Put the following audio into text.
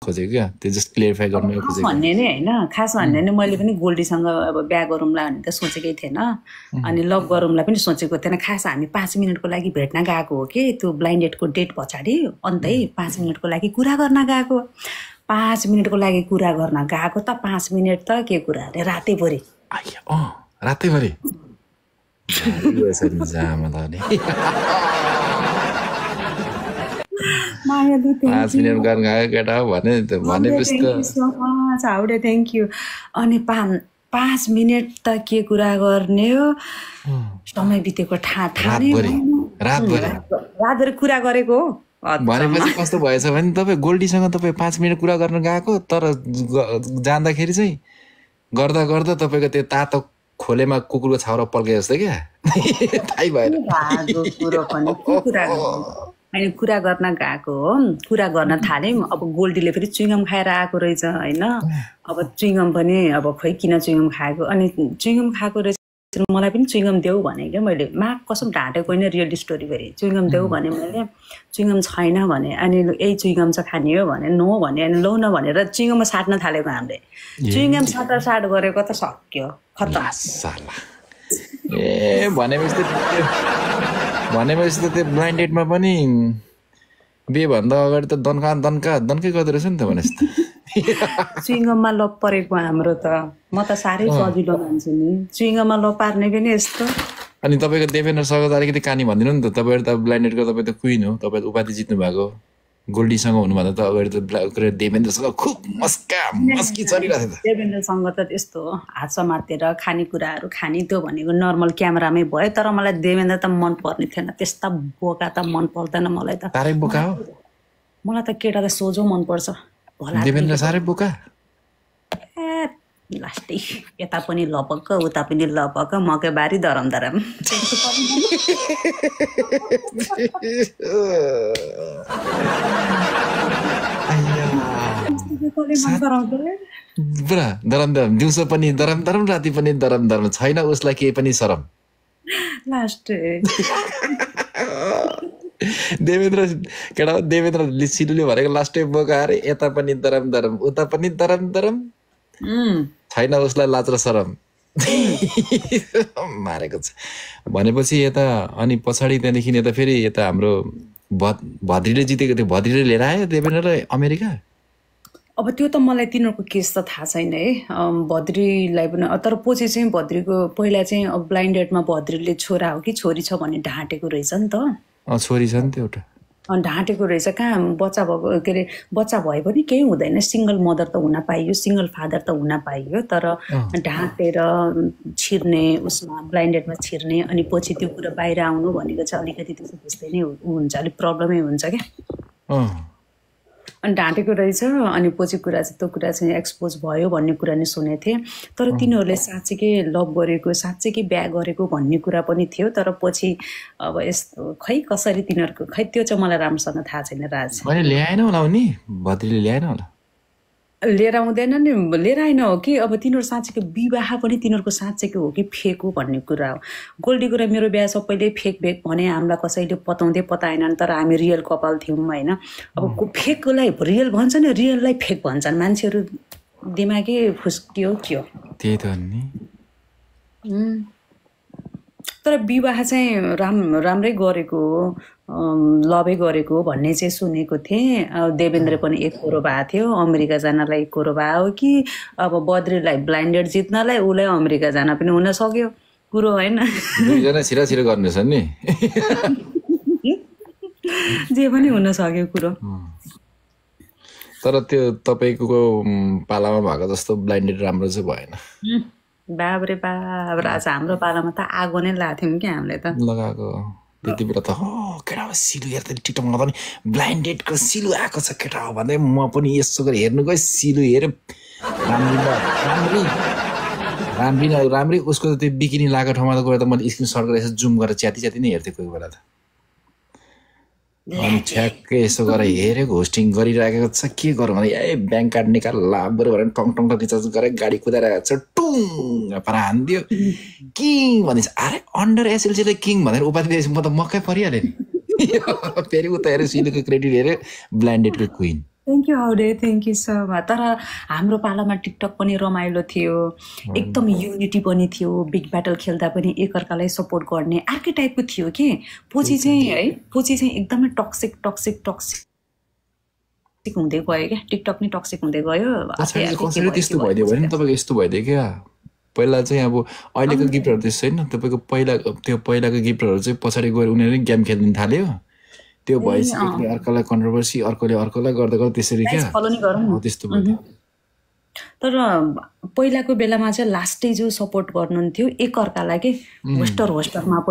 खोजेको क्या, त्यो जस्ट क्लियरिफाई गर्न खास खोजेको। भन्ने नै होइन, खास भन्ने नै मैले पनि गोल्डीसँग अब बिहा गरौँला भन्ने त सोचेकै थिएन, अनि लभ गरौँला पनि सोचेको थिएन। खास हामी 5 मिनटको लागि भेट्न गएको हो कि त्यो ब्लाइन्ड डेटको डेट पछाडि, अन्तै 5 मिनटको लागि कुरा गर्न गएको। 5 मिनटको लागि कुरा गर्न गएको त 5 मिनट त के कुरा अरे रातैभरि। रातैभरि जामा त नि 5 मिनट गर्न गएको केटा हो भनेपछि त हाउडे थ्याङ्क यू। अनि 5 मिनट त के कुरा गर्ने हो, समय बितेको थाहा नै रातभरि कुरा गरेको हो। भनेपछि कस्तो भएछ भने तपाईँ गोल्डीसँग तपाईँ 5 मिनट कुरा गर्न गएको, तर जाँदाखेरि चाहिँ गर्दा गर्दा तपाईँको त्यो तातो खोलेमा कुकुरको छाउरा पल्के जस्तो क्या थाहै भएन। अनि कुरा गर्न गएको हो, कुरा गर्न थाल्यौँ। अब गोल्डीले फेरि चुइङम खाएर आएको रहेछ होइन। अब चुइङम पनि अब खोइ किन चुइङम खाएको, अनि चुइङम खाएको रहेछ मलाई पनि चुइङम देऊ भने क्या मैले। माग कसम ढाँटेको होइन, रियल स्टोरी फेरि। चुइङम देऊ भने मैले, चुइङम छैन भने, अनि यही चुइङम चाहिँ खाने हो भने, नो भने, अनि लौ न भनेर चुइङममा साट्न थालेको हामीले। चुइङम साट गरेको त सक्यो खतम। ए भनेपछि त त्यो ब्लाइन्ड डेटमा पनि बिहे भन्दा अगाडि त दन्कै गर्दो रहेछ नि त भनेपछि त। चुइङममा लप परेको हाम्रो त, म त साह्रै सजिलो मान्छु नि। चुइङममा लप पार्ने पनि यस्तो। अनि तपाईँको देवेन्द्रसँग त अलिकति कहानी भनिदिनु नि त। तपाईँहरू त ब्लाइन्ड डेटको तपाईँ त क्विन हो, तपाईँ उपाधि जित्नु भएको। गोल्डीसँग हुनुभन्दा त अगाडि त देवेन्द्रसँग खुब मस्की चलिरहेको थियो। देवेन्द्रसँग त त्यस्तो हात समातेर खानेकुराहरू खाने त्यो भनेको नर्मल क्यामेरामै भयो। तर मलाई देवेन्द्र त मन पर्ने थिएन, त्यस्ता बोका त मन पर्दैन मलाई त। साह्रै बोका हो मलाई त केटा त सोझो मनपर्छ। देवेन्द्र साह्रै बोका लास्टै यता पनि लपक्क उता पनि लपक्क, मकै बारी धरम धरम दिउँसो पनि धरम राति पनि धरम छैन उसलाई केही पनि शरम। लास्ट देवेन्द्र सिलुले भनेको लास्टै बोका अरे, यता पनि धरम उता पनि धरम छैन उसलाई लाज र शरम मारेको छ भनेपछि यता। अनि पछाडि त्यहाँदेखि यता फेरि यता हाम्रो भद्रीले जितेको थियो, भद्रीले लिएर आयो देवेन्द्रलाई अमेरिका। अब त्यो त मलाई तिनीहरूको केस त थाहा छैन है, भद्रीलाई पनि। तर पछि चाहिँ भद्रीको पहिला चाहिँ अब ब्लाइन्ड डेटमा भद्रीले छोरा हो कि छोरी छ भन्ने ढाँटेको रहेछ नि त। छोरी छ नि त्यो एउटा ढाँटेको रहेछ। कहाँ बच्चा भएको, के अरे बच्चा भए पनि केही हुँदैन, सिङ्गल मदर त हुन पाइयो, सिङ्गल फादर त हुन पाइयो। तर ढाँटेर छिर्ने, उसमा ब्लाइन्ड डेटमा छिर्ने, अनि पछि त्यो कुरा बाहिर आउनु भनेको चाहिँ अलिकति त्यस्तै नै हुन्छ, अलिक प्रब्लमै हुन्छ क्या। अनि ढाँटेको रहेछ। अनि पछि कुरा चाहिँ त्यो कुरा चाहिँ एक्सपोज भयो भन्ने कुरा नै सुनेको थिएँ। तर तिनीहरूले साँच्चीकै लभ गरेको, साँच्चीकै बिहा गरेको भन्ने कुरा पनि थियो। तर पछि अब यस्तो खै कसरी तिनीहरूको, खै त्यो चाहिँ मलाई राम्रोसँग थाहा छैन। राज ल्याएन होला नि, भद्रीले ल्याएन होला, लिएर आउँदैन नि, लिएर आएन हो कि अब तिनीहरू साँच्चीको विवाह पनि तिनीहरूको साँच्चीको हो कि फेक हो भन्ने कुरा हो। गोल्डीको र मेरो बिहा सबैले फेक भने हामीलाई कसैले पताएनन्, तर हामी रियल कपाल थियौँ होइन। अब फेकलाई रियल भन्छ नि, रियललाई फेक भन्छन् मान्छेहरू। दिमागै फुस्कियो के हो त्यही त नि। तर विवाह चाहिँ राम्रै गरेको हो, लभै गरेको भन्ने चाहिँ सुनेको थिएँ। देवेन्द्र पनि एकरो भएको थियो, अमेरिका जानलाई एकरो भयो कि अब बद्रीलाई ब्लाइन्ड डेट जित्नलाई उसलाई अमेरिका जान पनि हुन सक्यो कुरो होइन। दुईजना छिरा गर्नेछ नि, जे पनि हुन सक्यो कुरो। तर त्यो तपाईँको पालामा भएको जस्तो ब्लाइन्ड डेट राम्रो चाहिँ भएन। बाबरे बाब राज, हाम्रो पालामा त आगो नै लाग्थ्यौँ कि हामीले त लगाएको। त्यति बेला त केटा हो सिलु हेर त टिकटकमा पनि ब्लाइन्ड डेटको सिलु आएको छ केटा हो भन्दै म पनि यसो गरेर हेर्नु गएँ। सिलु हेरेँ राम्रै उसको त्यो बिकिनी लगाएको ठाउँमा त गएर त मैले स्क्रिनसट गरेर यसो जुम गरेर च्याति नै हेर्थेँ कोही बेला त। अनि ठ्याक्कै यसो गरेर हेरेको होस्टिङ गरिराखेको छ, के गरौँ भने ब्याङ्क कार्ड निकाल लाभ बरु भनेर टङ रिचार्ज गरेर गाडी कुदाइरहेको छ, टुङ पर हानिदियो किङ भनिन्छ। अरे अन्डर एसएलसीले किङ भनेर उपाधि दिएपछि म त मक्कै परिहालेँ नि। फेरि उता हेऱ्यो सिलुको क्रेडिट हेऱ्यो ब्लाइन्ड डेटको क्विन। थ्याङ्क यू हाउडे, थ्याङ्क यू सो मच। तर हाम्रो पालामा टिकटक पनि रमाइलो थियो, एकदम युनिटी पनि थियो, बिग ब्याटल खेल्दा पनि एकअर्कालाई सपोर्ट गर्ने अर्कै टाइपको थियो कि। पछि चाहिँ है, पछि चाहिँ एकदमै टक्सिक टक्सिक टक्सिक हुँदै गयो क्या, टिकटक नि टक्सिक हुँदै गयो। पछाडि चाहिँ कसरी त्यस्तो भइदियो भने तपाईँको यस्तो भइदियो क्या। पहिला चाहिँ अब अहिलेको गिफ्टहरू त्यस्तो छैन, तपाईँको पहिलाको गिफ्टहरू चाहिँ पछाडि गएर उनीहरूले गेम खेल्न थाल्यो, त्यो भइसक्यो, अर्कोलाई कन्ट्रोभर्सी, अर्कोले अर्कोलाई गर्दा गर्दा त्यसरी क्या फलो नि गरौँ न। त्यस्तो भयो। तर पहिलाको बेलामा चाहिँ लास्टै जो सपोर्ट गर्नुहुन्थ्यो एकअर्कालाई के, होस्टरमा